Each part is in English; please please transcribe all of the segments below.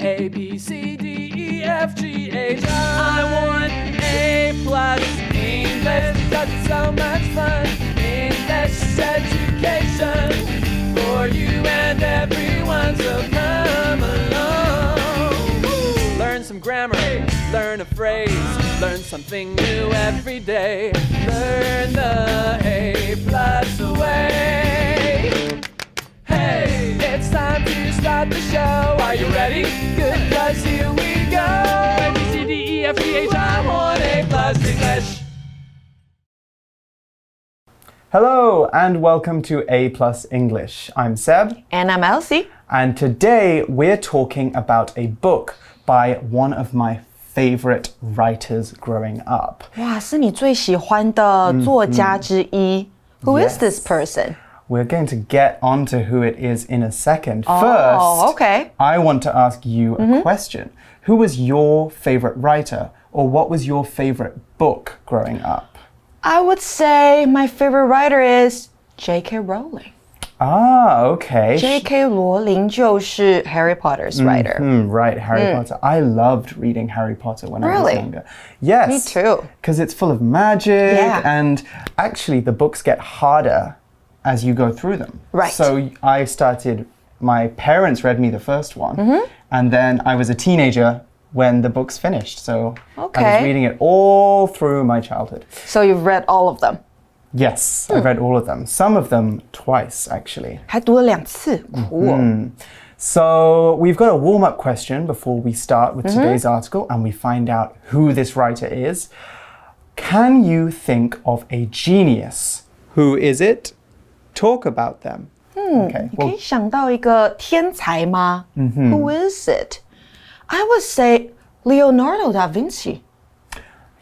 A, B, C, D, E, F, G, H, I want A+ English because it's so much fun. English education for you and everyone, so come along. Learn some grammar, learn a phrase, learn something new every day. Learn the A+ way. Hey, it's time to start the show. Are you ready? Good, 'cause here we go. A, B, C, D, E, F, G, H, I want A+ English. Hello and welcome to A+ English. I'm Seb. And I'm Elsie. And today we're talking about a book by one of my favorite writers growing up. 哇，是你最喜欢的作家之一。Who is this person? We're going to get onto who it is in a second. Oh, First, okay. I want to ask you a question. Who was your favorite writer, or what was your favorite book growing up? I would say my favorite writer is J.K. Rowling. Ah, okay. J.K. 罗琳就是 Harry Potter's writer. Right, Harry Potter. I loved reading Harry Potter when I was Really? younger. Yes. Me too. Because it's full of magic, Yeah. and actually the books get harder as you go through them. Right. So my parents read me the first one, and then I was a teenager when the books finished. So I was Okay. reading it all through my childhood. So you've read all of them. Yes, I've read all of them. Some of them twice, actually. 还读了2次 Cool. So we've got a warm-up question before we start with today's article and we find out who this writer is. Can you think of a genius? Who is it? Talk about them. Okay. 你可以想到一个天才吗 Who is it? I would say Leonardo da Vinci.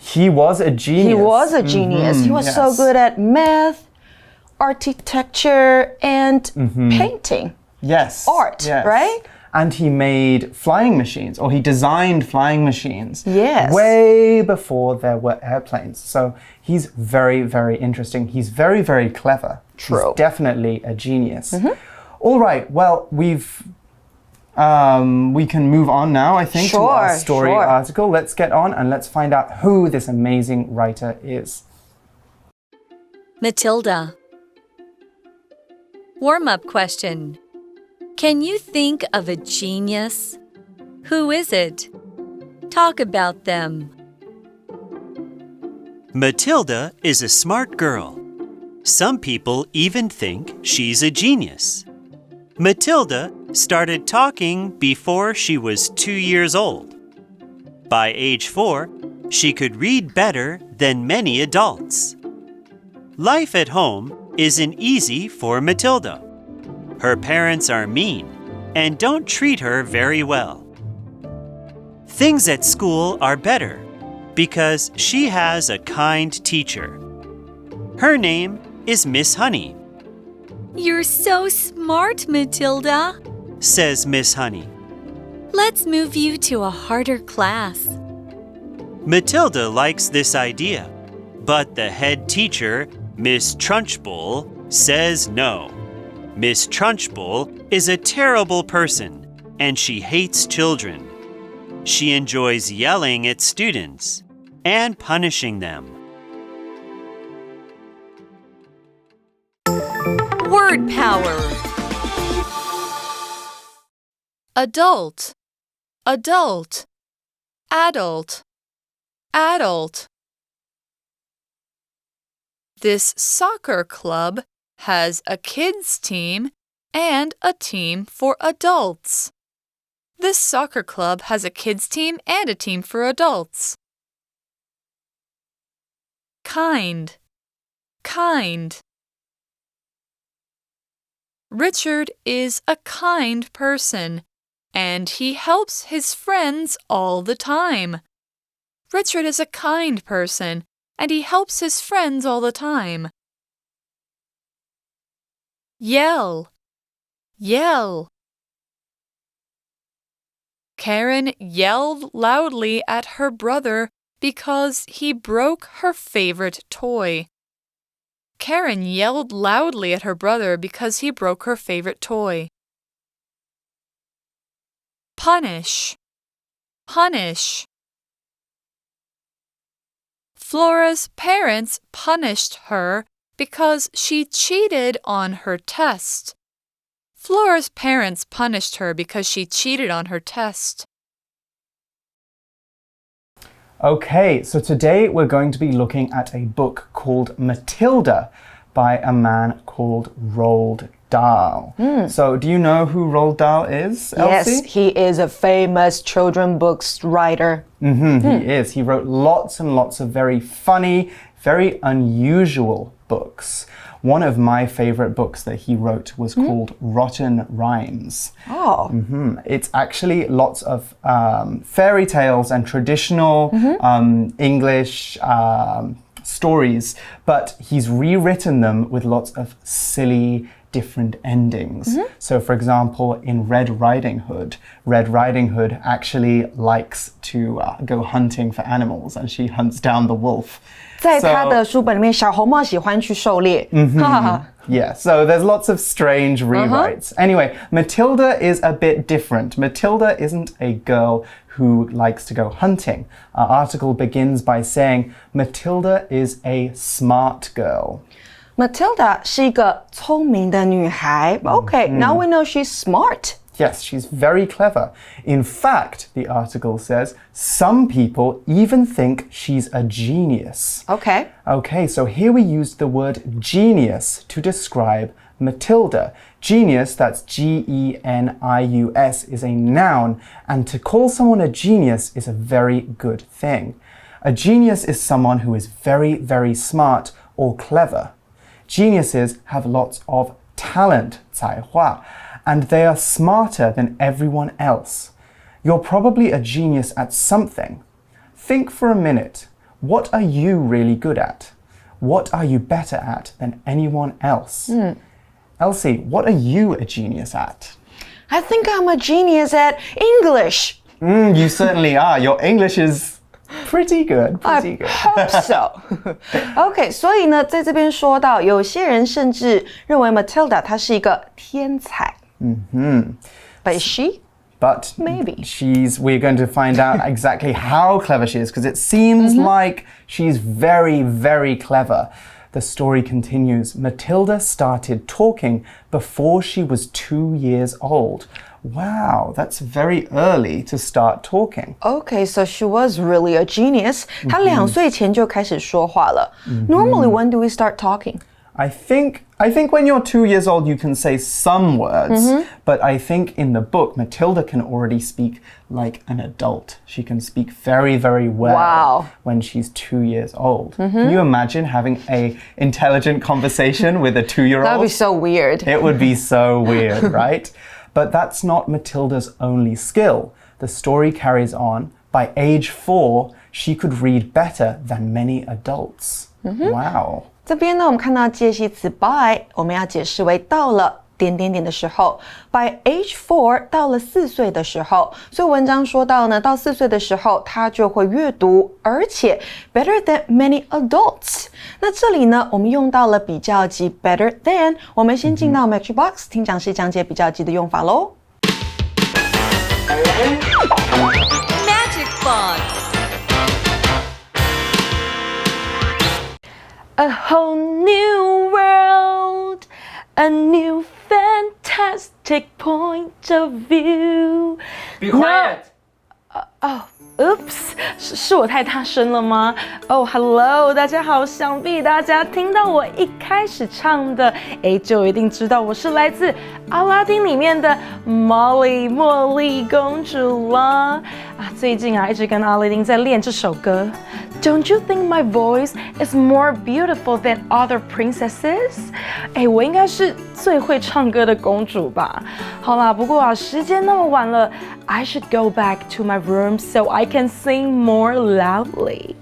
He was a genius. He was a genius. He was so yes. good at math, architecture, and painting. Yes. Art, yes. right? And he made flying machines, or he designed flying machines. Yes. Way before there were airplanes. So he's very, very interesting. He's very, very clever. True. He's definitely a genius. All right. Well, we can move on now, I think, to our story article. Let's get on and let's find out who this amazing writer is. Matilda. Warm-up question. Can you think of a genius? Who is it? Talk about them. Matilda is a smart girl. Some people even think she's a genius. Matilda started talking before she was 2 years old. By age 4, she could read better than many adults. Life at home isn't easy for Matilda. Her parents are mean and don't treat her very well. Things at school are better because she has a kind teacher. Her name is Miss Honey. You're so smart, Matilda. Says Miss Honey. Let's move you to a harder class. Matilda likes this idea, but the head teacher, Miss Trunchbull, says no. Miss Trunchbull is a terrible person, and she hates children. She enjoys yelling at students and punishing them. Word power. Adult, adult, adult, adult. This soccer club has a kids team and a team for adults. This soccer club has a kids team and a team for adults. Kind, kind. Richard is a kind person, and he helps his friends all the time. Richard is a kind person, and he helps his friends all the time. Yell, yell. Karen yelled loudly at her brother because he broke her favorite toy. Karen yelled loudly at her brother because he broke her favorite toy. punish, punish. Flora's parents punished her because she cheated on her test. Flora's parents punished her because she cheated on her test. Okay, so today we're going to be looking at a book called Matilda by a man called Roald Dahl. So do you know who Roald Dahl is, Elsie? Yes, he is a famous children's books writer. He is. He wrote lots and lots of very funny, very unusual books. One of my favorite books that he wrote was called Rotten Rhymes. Oh. It's actually lots of fairy tales and traditional English stories, but he's rewritten them with lots of silly, different endings. So, for example, in Red Riding Hood actually likes to go hunting for animals, and she hunts down the wolf. 在他的书本里面，小红帽喜欢去狩猎。Yeah, so there's lots of strange rewrites. Anyway, Matilda is a bit different. Matilda isn't a girl who likes to go hunting. Our article begins by saying Matilda is a smart girl. Matilda 是一个聪明的女孩。Okay, now we know she's smart. Yes, she's very clever. In fact, the article says, some people even think she's a genius. Okay. Okay, so here we used the word genius to describe Matilda. Genius, that's G-E-N-I-U-S, is a noun, and to call someone a genius is a very good thing. A genius is someone who is very, very smart or clever. Geniuses have lots of talent, 才华, and they are smarter than everyone else. You're probably a genius at something. Think for a minute. What are you really good at? What are you better at than anyone else? Elsie, what are you a genius at? I think I'm a genius at English. You certainly are. Your English is pretty good. Pretty good. I hope so. Okay, 所以呢，在这边说到，有些人甚至认为 Matilda 她是一个天才。But is she? But maybe we're going to find out exactly how clever she is, because it seems like she's very, very clever. The story continues. Matilda started talking before she was 2 years old. Wow, that's very early to start talking. Okay, so she was really a genius. 她2岁前就开始说话了。Normally, when do we start talking? I think when you're 2 years old, you can say some words, but I think in the book, Matilda can already speak like an adult. She can speak very, very well when she's 2 years old. Can you imagine having an intelligent conversation with a 2-year-old? That would be so weird. It would be so weird, right? But that's not Matilda's only skill. The story carries on. By age 4, she could read better than many adults. Wow. 这边呢，我们看到介系词 by， 我们要解释为到了点点点的时候。By age 4， 到了4岁的时候，所以文章说到呢，到4岁的时候，他就会阅读，而且 better than many adults。那这里呢，我们用到了比较级 better than。我们先进到 Magic Box， 听讲师讲解比较级的用法喽。Magic Box. A whole new world, a new fantastic point of view. Be quiet. Oops, 是我太大声了吗？ Hello, 大家好，想必大家听到我一开始唱的，就一定知道我是来自阿拉丁里面的Molly 茉莉公主啦。最近一直跟阿拉丁在练这首歌。Don't you think my voice is more beautiful than other princesses? 我应该是最会唱歌的公主吧。好啦，不过时间那么晚了 I should go back to my room so I can sing more loudly.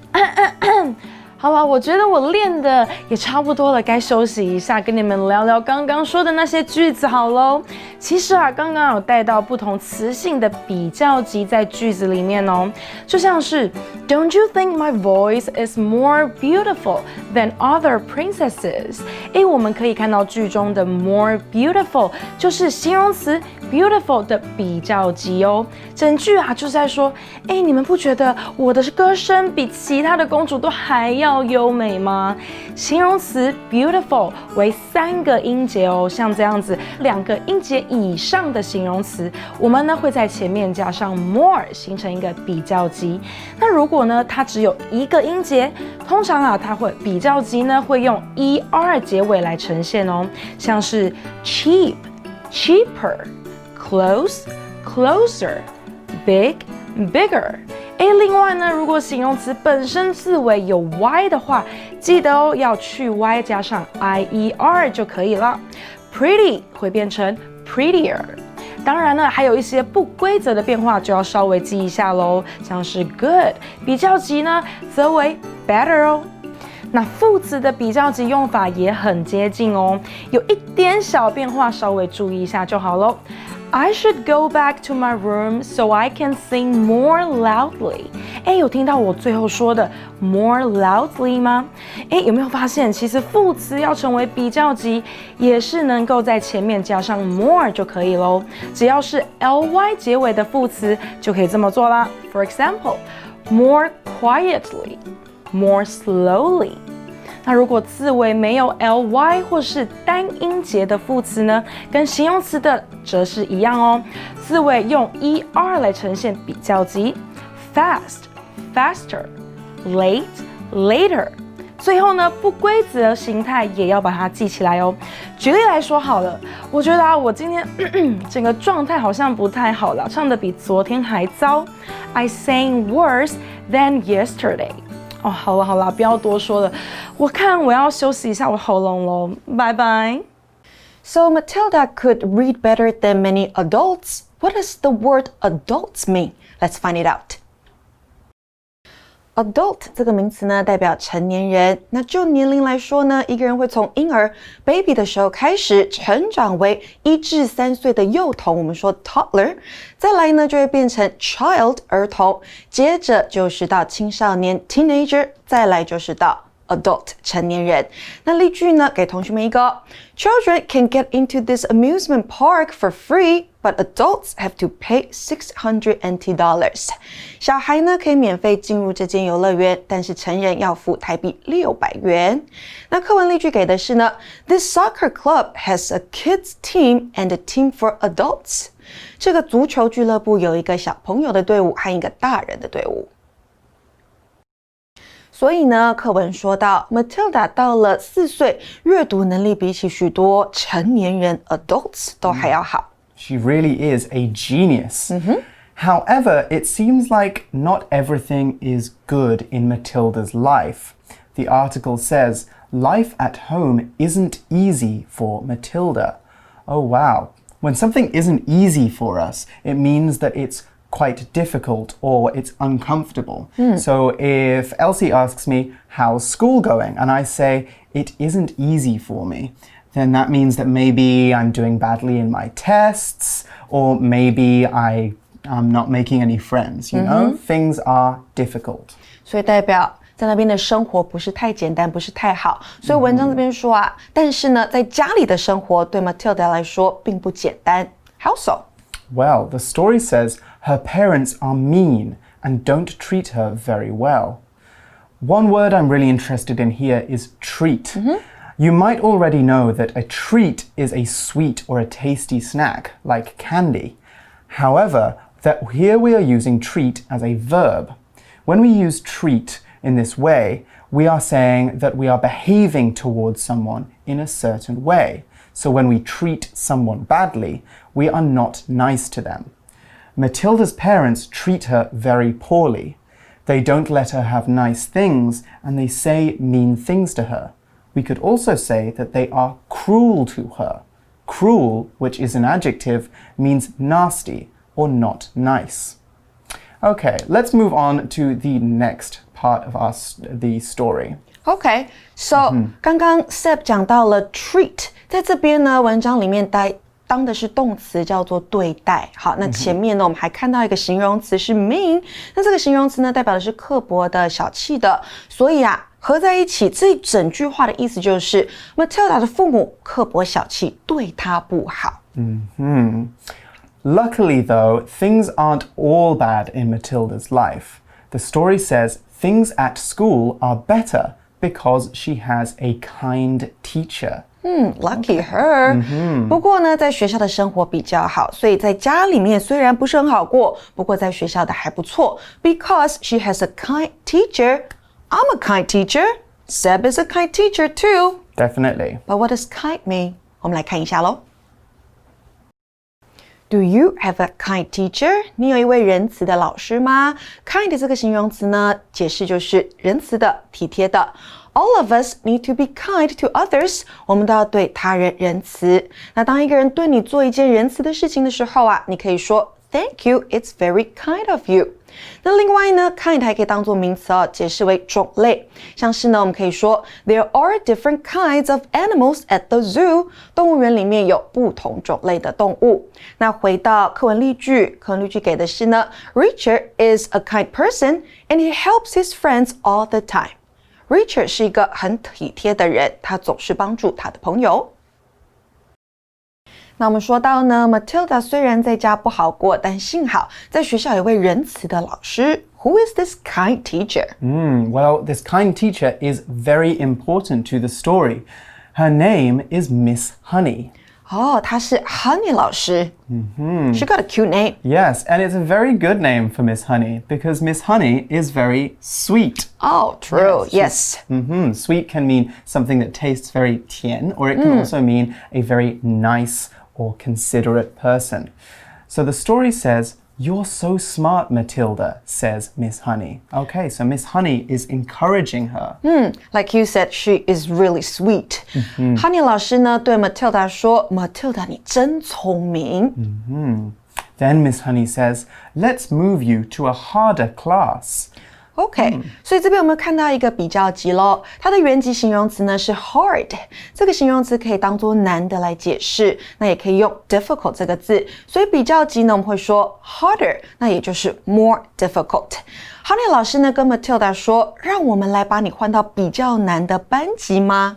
好了，我觉得我练的也差不多了，该休息一下，跟你们聊聊刚刚说的那些句子好咯。其实刚刚有带到不同词性的比较级在句子里面哦，就像是 Don't you think my voice is more beautiful than other princesses? 我们可以看到句中的 more beautiful 就是形容词 beautiful 的比较级哦。整句啊就是在说，你们不觉得我的歌声比其他的公主都还要优美吗？形容词 beautiful 为3个音节哦，像这样子2个音节以上的形容词，我们呢会在前面加上 more 形成一个比较级。那如果呢它只有1个音节，通常啊它会比较级呢会用 er 结尾来呈现哦，像是 cheap cheaper close closer big bigger。另外呢，如果形容词本身字尾有 y 的话，记得哦要去 y 加上 ier 就可以了。Pretty 会变成 prettier。当然呢，还有一些不规则的变化就要稍微记一下咯，像是 good 比较级呢则为 better 哦。那副词的比较级用法也很接近哦，有一点小变化，稍微注意一下就好咯。I should go back to my room so I can sing more loudly。有听到我最后说的 more loudly 吗？有没有发现，其实副词要成为比较级，也是能够在前面加上 more 就可以咯。只要是 ly 结尾的副词，就可以这么做啦。For example, more quietly, more slowly。那如果字尾没有 ly 或是单音节的副词呢，跟形容词的则是一样哦，字尾用 er 来呈现比较级 ，fast faster late later。最后呢，不规则形态也要把它记起来哦。举例来说好了，我觉得我今天整个状态好像不太好了，唱得比昨天还糟。I sang worse than yesterday。好了，不要多说了，我看我要休息一下我喉咙咯，拜拜。So Matilda could read better than many adults. What does the word adults mean? Let's find it out. Adult 这个名词呢，代表成年人。那就年龄来说呢，一个人会从婴儿 baby 的时候开始成长为1至3岁的幼童，我们说 toddler。再来呢，就会变成 child 儿童，接着就是到青少年 teenager， 再来就是到adult 成年人。那例句呢，给同学们一个 Children can get into this amusement park for free, but adults have to pay $600 NT. 小孩呢可以免费进入这间游乐园，但是成人要付台币600元。那课文例句给的是呢 This soccer club has a kids team and a team for adults. 这个足球俱乐部有一个小朋友的队伍和一个大人的队伍。所以呢，课文说到 Matilda 到了4岁，阅读能力比起许多成年人 adults 都还要好。She really is a genius. However, it seems like not everything is good in Matilda's life. The article says, life at home isn't easy for Matilda. Oh wow. When something isn't easy for us, it means that it's quite difficult or it's uncomfortable. So if Elsie asks me, how's school going? And I say, it isn't easy for me. Then that means that maybe I'm doing badly in my tests, or maybe I'm not making any friends, you know? Things are difficult. 所以代表在那边的生活不是太简单，不是太好。所以文章这边说啊，但是呢，在家里的生活对 Matilda 来说并不简单。How so? Well, the story says her parents are mean and don't treat her very well. One word I'm really interested in here is treat. You might already know that a treat is a sweet or a tasty snack, like candy. However, that here we are using treat as a verb. When we use treat in this way, we are saying that we are behaving towards someone in a certain way. So when we treat someone badly, we are not nice to them. Matilda's parents treat her very poorly. They don't let her have nice things, and they say mean things to her. We could also say that they are cruel to her. Cruel, which is an adjective, means nasty or not nice. Okay, let's move on to the next part of the story. Okay, so 刚刚 Seb 讲到了 treat， 在这边呢，文章里面当的是动词，叫做对待。好，那前面呢，我们还看到一个形容词是 mean， 那这个形容词呢，代表的是刻薄的、小气的。所以啊，合在一起，这一整句话的意思就是 Matilda 的父母刻薄小气，对她不好。Luckily, though, things aren't all bad in Matilda's life. The story says things at school are better because she has a kind teacher. Lucky her. 不过呢，在学校的生活比较好，所以在家里面虽然不是很好过，不过在学校的还不错。Because she has a kind teacher. I'm a kind teacher. Seb is a kind teacher too. Definitely. But what does kind mean? 我们来看一下咯。Do you have a kind teacher? 你有一位仁慈的老师吗？ Kind 这个形容词呢，解释就是仁慈的、体贴的。All of us need to be kind to others. 我们都要对他人仁慈。那当一个人对你做一件仁慈的事情的时候啊，你可以说 Thank you, it's very kind of you. 那另外呢 kind 还可以当作名词哦，解释为种类。像是呢，我们可以说 There are different kinds of animals at the zoo. 动物园里面有不同种类的动物。那回到课文例句，课文例句给的是呢 Richard is a kind person and he helps his friends all the time.Richard 是一个很体贴的人，他总是帮助他的朋友。那我们说到呢 Matilda 虽然在家不好过，但幸好在学校有位仁慈的老师。Who is this kind teacher? Well, this kind teacher is very important to the story. Her name is Miss Honey. 她是 Honey 老师。She got a cute name. Yes, and it's a very good name for Miss Honey because Miss Honey is very sweet. Oh, true. Yes. Sweet can mean something that tastes very 甜, or it can also mean a very nice or considerate person. So the story says, You're so smart, Matilda, says Miss Honey. Okay, so Miss Honey is encouraging her. Like you said, she is really sweet. Honey 老师呢对 Matilda 说 Matilda 你真聪明。Then Miss Honey says, Let's move you to a harder class. OK，所以这边我们看到一个比较级咯，它的原级形容词呢是 hard， 这个形容词可以当作难的来解释，那也可以用 difficult 这个字，所以比较级呢我们会说 harder， 那也就是 more difficult。Honey 老师呢跟 Matilda 说，让我们来把你换到比较难的班级吗？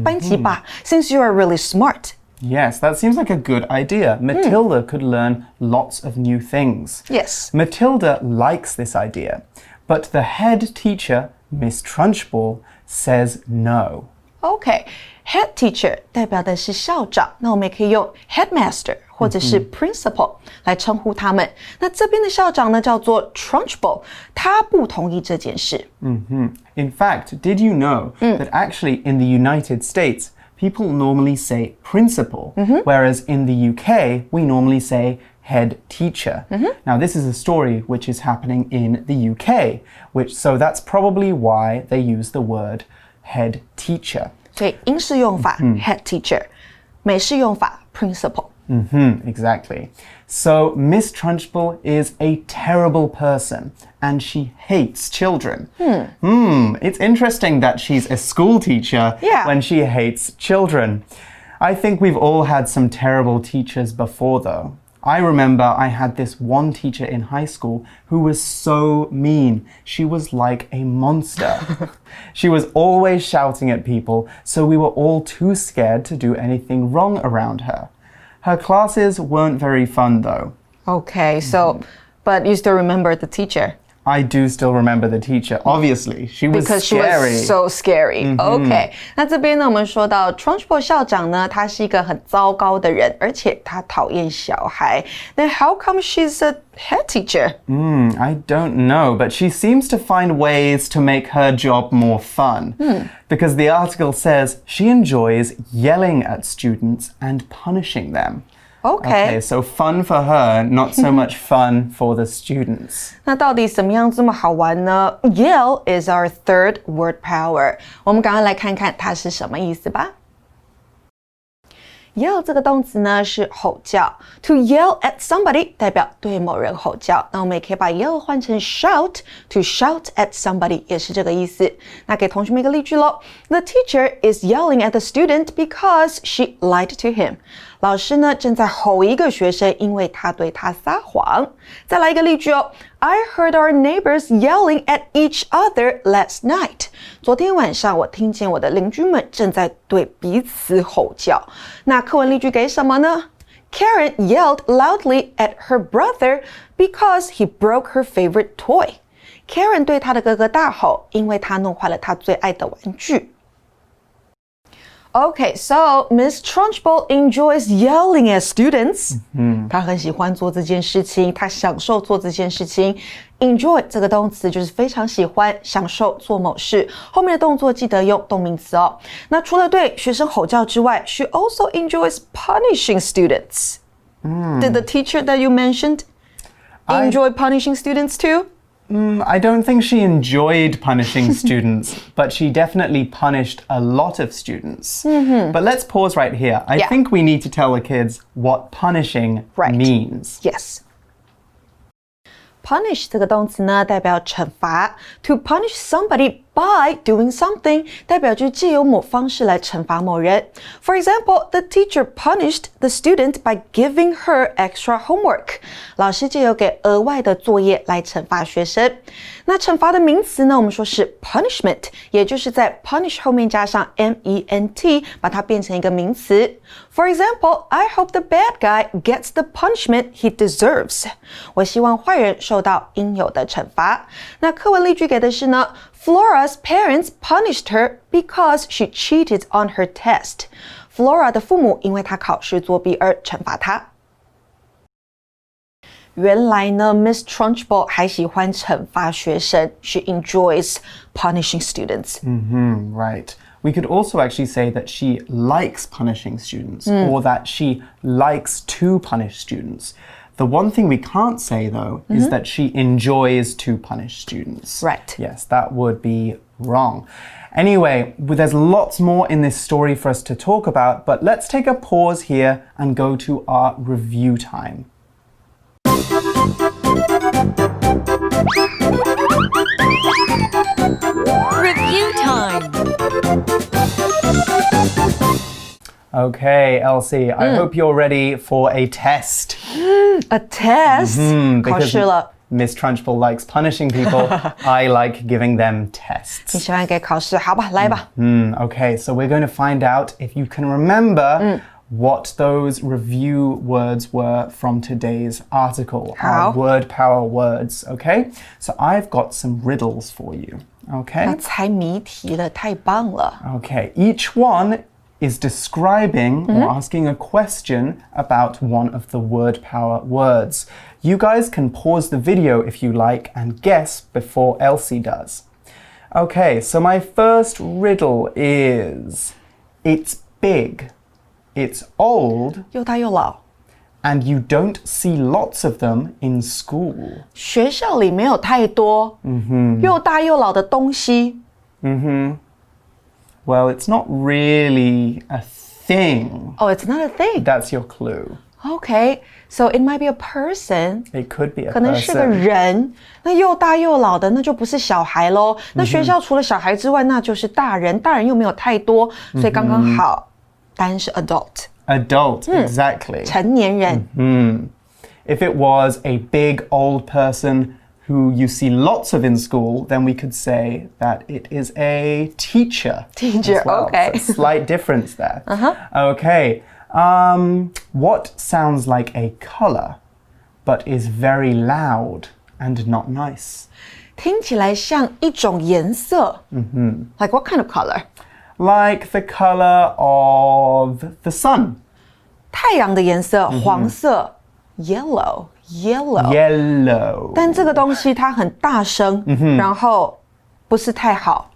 班级吧 ，Since you are really smart。Yes, that seems like a good idea. Matilda could learn lots of new things. Yes. Matilda likes this idea, but the head teacher, Miss Trunchbull, says no. OK, head teacher 代表的是校长，那我们也可以用 headmaster 或者是 principal 来称呼他们。那这边的校长呢叫做 Trunchbull， 他不同意这件事。In fact, did you know that actually in the United States, people normally say principal, whereas in the UK, we normally say head teacher. Now, this is a story which is happening in the UK, so that's probably why they use the word head teacher. 所以英式用法 head teacher， 美式用法 principal。Exactly. So Miss Trunchbull is a terrible person and she hates children. It's interesting that she's a school teacher when she hates children. I think we've all had some terrible teachers before though. I remember I had this one teacher in high school who was so mean. She was like a monster. She was always shouting at people, so we were all too scared to do anything wrong around her. Her classes weren't very fun though. Okay, so, but you still remember the teacher? I do still remember the teacher, obviously. She was Because scary. she was so scary. OK， 那这边呢，我们说到 Trunchbull 校长呢，他是一个很糟糕的人，而且他讨厌小孩。Then how come she's a head teacher? I don't know, but she seems to find ways to make her job more fun. Because the article says she enjoys yelling at students and punishing them. Okay, so fun for her, not so much fun for the students. 那到底怎么样这么好玩呢？ Yell is our third word power. 我们赶快来看看它是什么意思吧。Yell 这个动词呢是吼叫 ，to yell at somebody 代表对某人吼叫。那我们也可以把 yell 换成 shout，to shout at somebody 也是这个意思。那给同学们一个例句咯 ：The teacher is yelling at the student because she lied to him. 老师呢正在吼一个学生，因为他对他撒谎。再来一个例句哦 ：I heard our neighbors yelling at each other last night. 昨天晚上我听见我的邻居们正在对彼此吼叫。那课文例句给什么呢 Karen yelled loudly at her brother because he broke her favorite toy. Karen 对她的哥哥大吼，因为他弄坏了她最爱的玩具。Okay, so Miss Trunchbull enjoys yelling at students. 她很喜欢做这件事情，她享受做这件事情。Enjoy 这个动词就是非常喜欢、享受做某事。后面的动作记得用动名词哦。那除了对学生吼叫之外 ，she also enjoys punishing students. Did the teacher that you mentioned enjoy punishing students too? I don't think she enjoyed punishing students, but she definitely punished a lot of students. But let's pause right here. I think we need to tell the kids what punishing means. Yes. Punish 这个动词呢，代表惩罚。To punish somebody by doing something 代表就是借由某方式来惩罚某人。For example, the teacher punished the student by giving her extra homework. 老师借由给额外的作业来惩罚学生。那惩罚的名词呢，我们说是 punishment， 也就是在 punish 后面加上 ment， 把它变成一个名词。For example, I hope the bad guy gets the punishment he deserves. 我希望坏人受到应有的惩罚。那课文例句给的是呢 Flora's parents punished her because she cheated on her test. Flora 的父母因为她考试作弊而惩罚她。原来呢 Miss Trunchbull 还喜欢惩罚学生 She enjoys punishing students. Right. We could also actually say that she likes punishing students or that she likes to punish students. The one thing we can't say, though, is that she enjoys to punish students. Right. Yes, that would be wrong. Anyway, there's lots more in this story for us to talk about, but let's take a pause here and go to our review time. Review time. Okay, Elsie, I hope you're ready for a test. A test? 考试了。Miss Trunchbull likes punishing people. I like giving them 你 tests. 喜欢给考试，好吧，来吧。Okay, so we're going to find out if you can remember what those review words were from today's article. Our 好。 word power words, okay? So I've got some riddles for you, 那 okay? 猜谜题了，太棒了。 Okay, each one is describing or asking a question about one of the word power words. You guys can pause the video if you like and guess before Elsie does. Okay, so my first riddle is, it's big, it's old, 又大又老， and you don't see lots of them in school. 学校里没有太多，又大又老的东西。 Well, it's not really a thing. Oh, it's not a thing. That's your clue. Okay, so it might be a person. It could be a 可能是个 person. 人，那又大又老的，那就不是小孩咯。那学校除了小孩之外，那就是大人，大人又没有太多，所以刚刚好。答案是 adult， Adult, exactly. 成年人。 If it was a big old person who you see lots of in school, then we could say that it is a teacher. Teacher, as well. okay. So slight difference there. Okay. What sounds like a color, but is very loud and not nice? 听起来像一种颜色。Like what kind of color? Like the color of the sun. 太阳的颜色，黄色。Yellow. Yellow. 但这个东西它很大声，然后不是太好。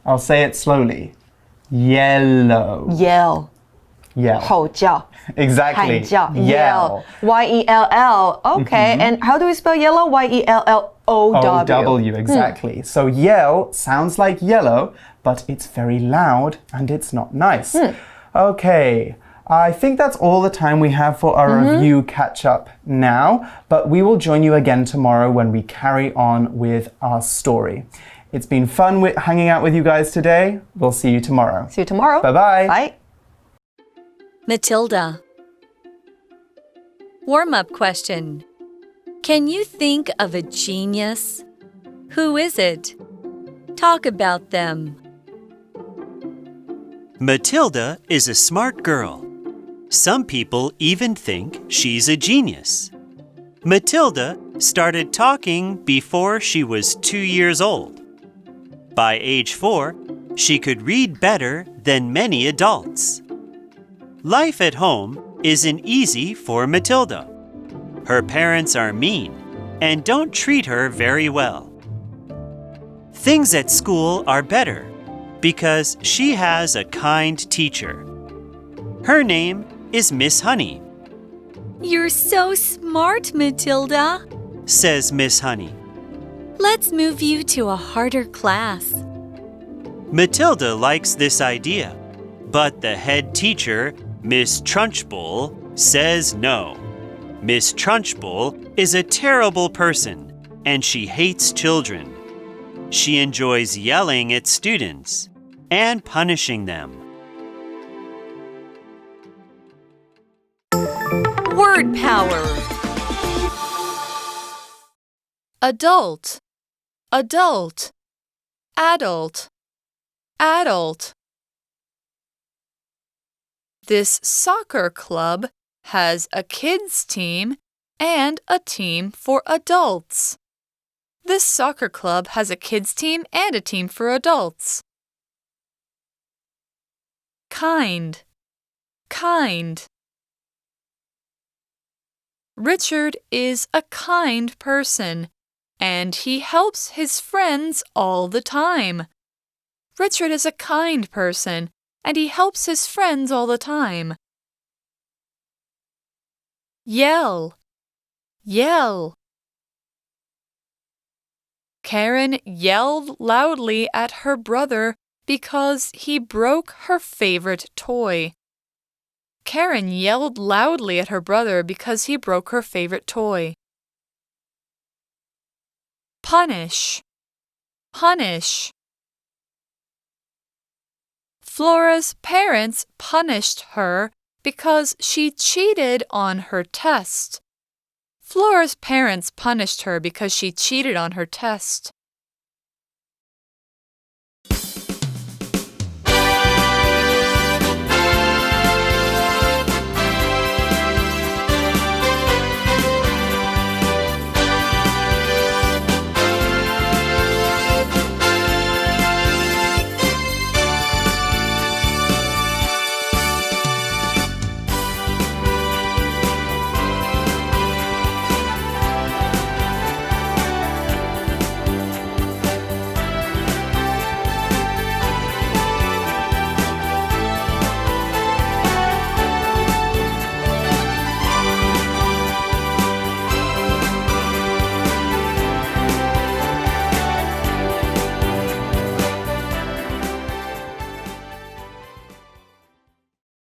I'll say it slowly. Yellow. Yell. Yell. 吼叫。 Exactly. 喊叫 Yell. Y-E-L-L. Okay, and how do we spell yellow? Y-E-L-L-O-W. O-W, exactly. So yell sounds like yellow, but it's very loud and it's not nice. Okay, I think that's all the time we have for our review catch-up now, but we will join you again tomorrow when we carry on with our story. It's been fun hanging out with you guys today. We'll see you tomorrow. See you tomorrow. Bye-bye. Bye. Matilda. Warm-up question. Can you think of a genius? Who is it? Talk about them. Matilda is a smart girl. Some people even think she's a genius. Matilda started talking before she was 2 years old. By age 4, she could read better than many adults. Life at home isn't easy for Matilda. Her parents are mean and don't treat her very well. Things at school are better because she has a kind teacher. Her name is Miss Honey. You're so smart, Matilda. Says Miss Honey. Let's move you to a harder class. Matilda likes this idea, but the head teacher, Miss Trunchbull, says no. Miss Trunchbull is a terrible person, and she hates children. She enjoys yelling at students and punishing them. Word power. Adult, adult, adult, adult. This soccer club has a kids team and a team for adults. This soccer club has a kids team and a team for adults. Kind, kind. Richard is a kind person, and he helps his friends all the time. Richard is a kind person, and he helps his friends all the time. Yell, yell. Karen yelled loudly at her brother because he broke her favorite toy. Karen yelled loudly at her brother because he broke her favorite toy. Punish, punish. Flora's parents punished her because she cheated on her test. Flora's parents punished her because she cheated on her test.